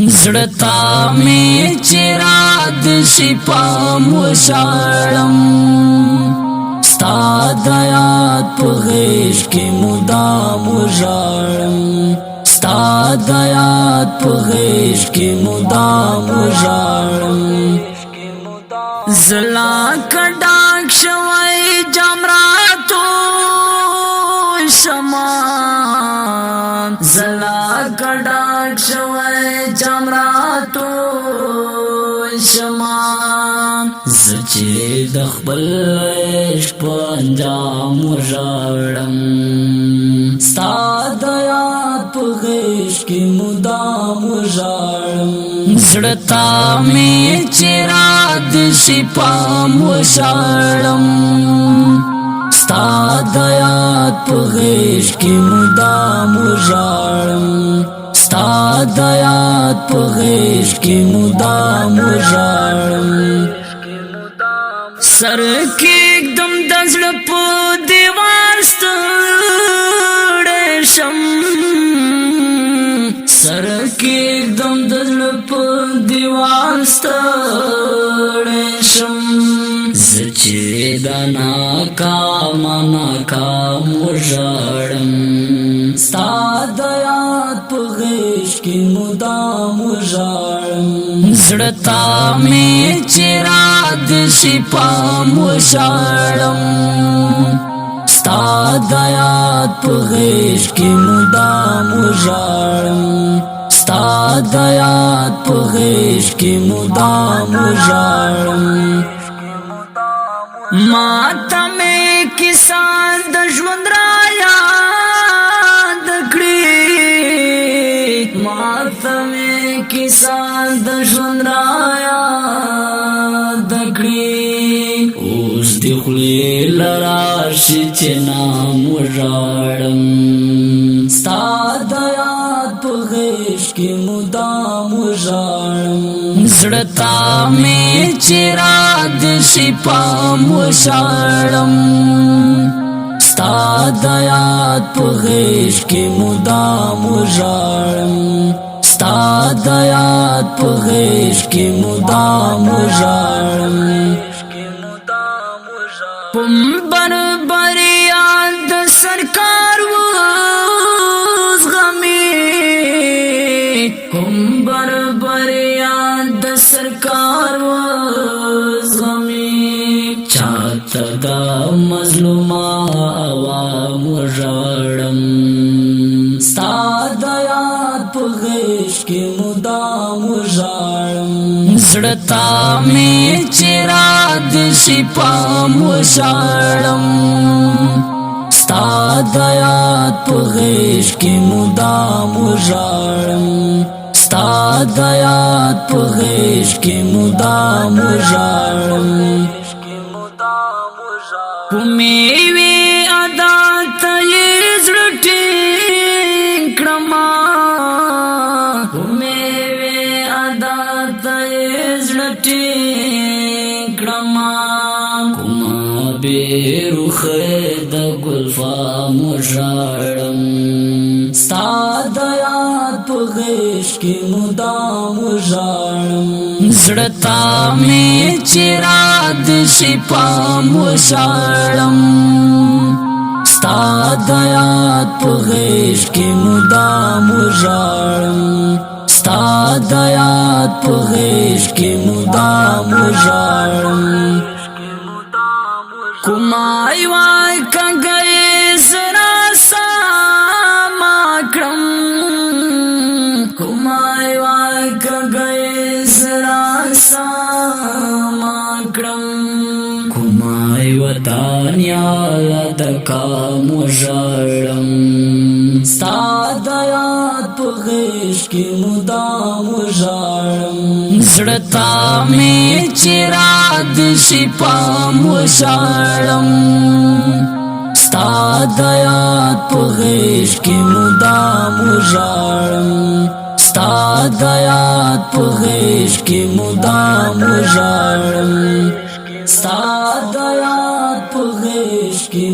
زړتا می چراد شپا مشالم ستا دیاد پغیش کی مدام جارم ستا دیاد پغیش کی مدام جارم زلا کډاک شوی جمراتو شمان زلا کډاک شوی جمراتو شمان زچې د خپل عشق انجام ژړم ستا د یاد په غېږ کې مدام ژړم زړه می چراد شپا مشالم ستا د یاد په غېږ کې مدام ژړم ستا د یاد په غېږ کې مدام ژړم سر کېږدم د زړه په دیوال ستړی شم سر کېږدم د زړه په دیوال ستړی شم زه چې د ناکام ژړم ستا د یاد په غېږ کې مدام ژړم زړه تا می چراد شپا مشالم ستا د یاد په غېږ کې مدام ژړم ستا د یاد په غېږ کې مدام ژړم ماته مې کیسه د ژوند را یاد کړې ماته مې کیسه د ژوند را یاد کړې اوس دې خولې له راشي چې نام وژاړم ستا د یاد په غېږ کې مدام ژړم زړه تا می چراد شپا مشالم ستا د یاد په غېږ کې مدام ژړم ستا د یاد په غېږ کې مدام ژړم پم بربریان د سرکار وز غمی پم بربریان د سرکار وز غمی چاته د مظلوم عوام ژړم ستا د یاد په غېږ کې مدام ژړم زړه تا می چراد شپا مشالم ستا د یاد په غېږ کې مدام ژړم ستا د یاد په غېږ کې مدام ژړم میوې ادا ته یې زړه ټینګ کړما میوې ادا ته یې زړه ټینګ کړما کومه بې روخه د ګلفام ژړم ستا د یاد په غېږ کې مدام ژړم زړه تا می چراد شپا مشالم ستا د یاد په غېږ کې مدام ژړم ستا د یاد په غېږ کې مدام ژړم کومای وای کنګې زرا سما کړم کومای وای کنګې زرا سما کړم کومای وطن یاله د کام ژړم ستا د یاد په غېږ کې مدام ژړم زړه تا می چراد شپا مشالم ستا د یاد په غېږ کې مدام ژړم ستا د یاد په غېږ کې مدام ژړم ستا د یاد په غېږ کې